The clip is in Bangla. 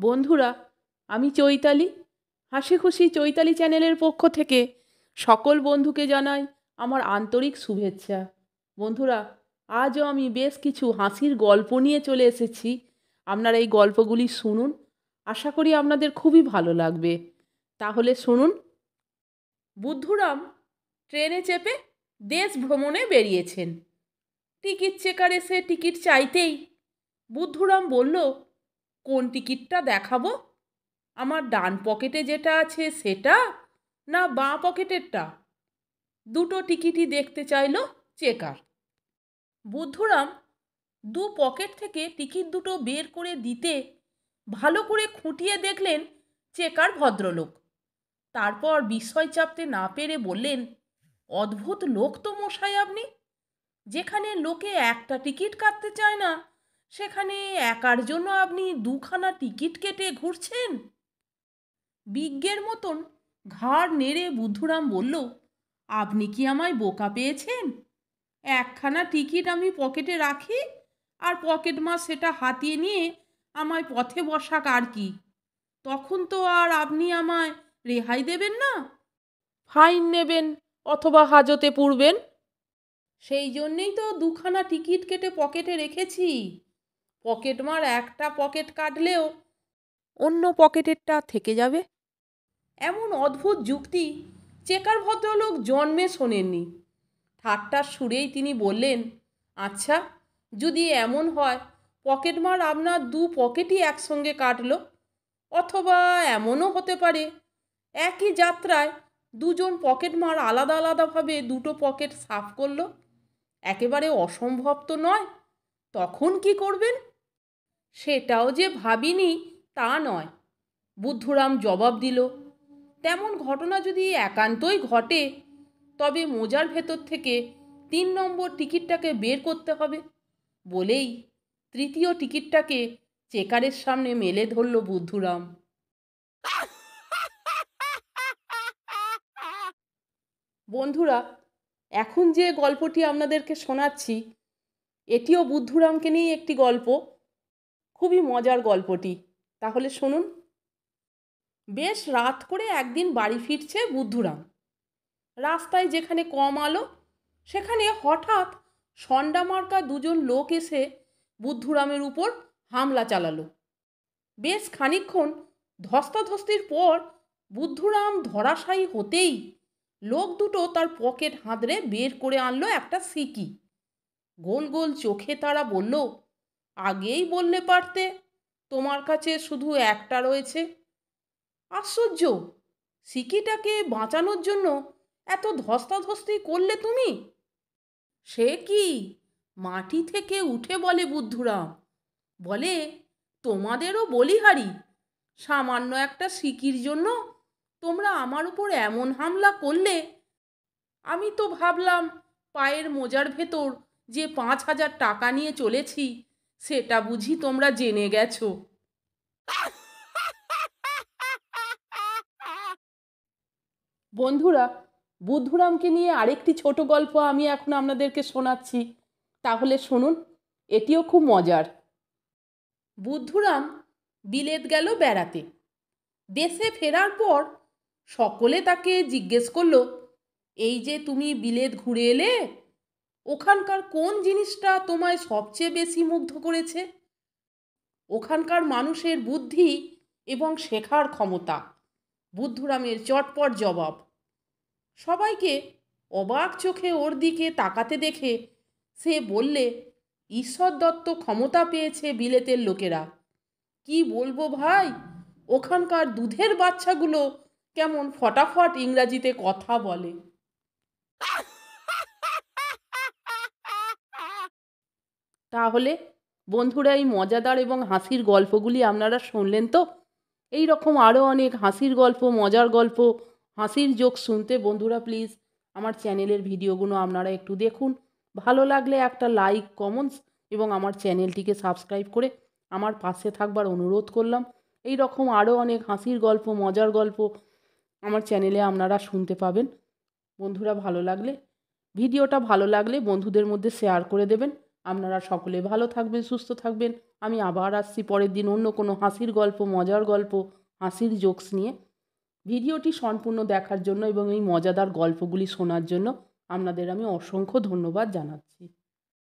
বন্ধুরা, আমি চৈতালি। হাসি খুশি চৈতালি চ্যানেলের পক্ষ থেকে সকল বন্ধুকে জানাই আমার আন্তরিক শুভেচ্ছা। বন্ধুরা, আজও আমি বেশ কিছু হাসির গল্প নিয়ে চলে এসেছি। আপনারা এই গল্পগুলি শুনুন, আশা করি আপনাদের খুবই ভালো লাগবে। তাহলে শুনুন। বুদ্ধুরাম ট্রেনে চেপে দেশ ভ্রমণে বেরিয়েছেন। টিকিট চেকার এসে টিকিট চাইতেই বুদ্ধুরাম বলল, কোন টিকিটটা দেখাবো? আমার ডান পকেটে যেটা আছে সেটা, না বাঁ পকেটেরটা? দুটো টিকিটই দেখতে চাইল চেকার। বুদ্ধুরাম দু পকেট থেকে টিকিট দুটো বের করে দিতে ভালো করে খুঁটিয়ে দেখলেন চেকার ভদ্রলোক। তারপর বিস্ময় চাপতে না পেরে বললেন, অদ্ভুত লোক তো মশাই আপনি। যেখানে লোকে একটা টিকিট কাটতে চায় না, সেখানে একার জন্য আপনি দুখানা টিকিট কেটে ঘুরছেন। বিজ্ঞের মতন ঘাড় নেড়ে বুদ্ধুরাম বলল, আপনি কি আমায় বোকা পেয়েছেন? একখানা টিকিট আমি পকেটে রাখি, আর পকেট মার সেটা হাতিয়ে নিয়ে আমায় পথে বসাক আর কি। তখন তো আর আপনি আমায় রেহাই দেবেন না, ফাইন নেবেন অথবা হাজতে পুরবেন। সেই জন্যেই তো দুখানা টিকিট কেটে পকেটে রেখেছি। পকেট মার একটা পকেট কাটলেও অন্য পকেটেরটা থেকে যাবে। এমন অদ্ভুত যুক্তি চেকার ভদ্রলোক জন্মে শোনেননি। ঠাট্টার সুরেই তিনি বললেন, আচ্ছা, যদি এমন হয় পকেটমার আপনার দু পকেটই একসঙ্গে কাটলো, অথবা এমনও হতে পারে একই যাত্রায় দুজন পকেটমার আলাদা আলাদাভাবে দুটো পকেট সাফ করলো। একেবারে অসম্ভব তো নয়। তখন কি করবেন? সেটাও যে ভাবিনি তা নয়, বুদ্ধুরাম জবাব দিল। তেমন ঘটনা যদি একান্তই ঘটে, তবে মোজার ভেতর থেকে 3 নম্বর টিকিটটাকে বের করতে হবে। বলেই তৃতীয় টিকিটটাকে চেকারের সামনে মেলে ধরল বুদ্ধুরাম। বন্ধুরা, এখন যে গল্পটি আপনাদেরকে শোনাচ্ছি, এটিও বুদ্ধুরামকে নিয়ে একটি গল্প। খুবই মজার গল্পটি, তাহলে শুনুন। বেশ রাত করে একদিন বাড়ি ফিরছে বুদ্ধুরাম। রাস্তায় যেখানে কম আলো, সেখানে হঠাৎ সন্ডামার্কা দুজন লোক এসে বুদ্ধুরামের উপর হামলা চালালো। বেশ খানিকক্ষণ ধস্তাধস্তির পর বুদ্ধুরাম ধরাশায়ী হতেই লোক দুটো তার পকেট হাতড়ে বের করে আনলো একটা সিকি। গোল গোল চোখে তারা বলল, আগেই বললে পারতে, তোমার কাছে শুধু একটা রয়েছে। আশ্চর্য, সিকিটাকে বাঁচানোর জন্য এত ধস্তাধস্তি করলে তুমি? সে কি, মাটি থেকে উঠে বলে বুদ্ধুরাম। বলে, তোমাদেরও বলিহারি, সামান্য একটা সিকির জন্য তোমরা আমার উপর এমন হামলা করলে। আমি তো ভাবলাম পায়ের মোজার ভেতর যে 5,000 টাকা নিয়ে চলেছি, সেটা বুঝি তোমরা জেনে গেছো। বন্ধুরা, বুদ্ধুরামকে নিয়ে আরেকটি ছোট গল্প আমি এখন আপনাদেরকে শোনাচ্ছি, তাহলে শুনুন। এটিও খুব মজার। বুদ্ধুরাম বিলেত গেল বেড়াতে। দেশে ফেরার পর সকলে তাকে জিজ্ঞেস করলো, এই যে তুমি বিলেত ঘুরে এলে, ওখানকার কোন জিনিসটা তোমায় সবচেয়ে বেশি মুগ্ধ করেছে? ওখানকার মানুষের বুদ্ধি এবং শেখার ক্ষমতা। বুদ্ধুরামের চটপট জবাব। সবাইকে অবাক চোখে ওর দিকে তাকাতে দেখে সে বললে, ঈশ্বর দত্ত ক্ষমতা পেয়েছে বিলেতের লোকেরা। কি বলবো ভাই, ওখানকার দুধের বাচ্চাগুলো কেমন ফটাফট ইংরাজিতে কথা বলে। তাহলে বন্ধুরা, এই মজাদার এবং হাসির গল্পগুলি আপনারা শুনলেন তো? এই রকম আরও অনেক হাসির গল্প, মজার গল্প, হাসির জোক শুনতে বন্ধুরা প্লিজ আমার চ্যানেলের ভিডিওগুলো আপনারা একটু দেখুন। ভালো লাগলে একটা লাইক, কমেন্টস এবং আমার চ্যানেলটিকে সাবস্ক্রাইব করে আমার পাশে থাকবার অনুরোধ করলাম। এই রকম আরও অনেক হাসির গল্প, মজার গল্প আমার চ্যানেলে আপনারা শুনতে পাবেন। বন্ধুরা, ভিডিওটা ভালো লাগলে বন্ধুদের মধ্যে শেয়ার করে দেবেন। আপনারা সকলে ভালো থাকবেন, সুস্থ থাকবেন। আমি আবার আসছি পরের দিন অন্য কোনো হাসির গল্প, মজার গল্প, হাসির জোকস নিয়ে। ভিডিওটি সম্পূর্ণ দেখার জন্য এবং এই মজাদার গল্পগুলি শোনার জন্য আপনাদের আমি অসংখ্য ধন্যবাদ জানাচ্ছি।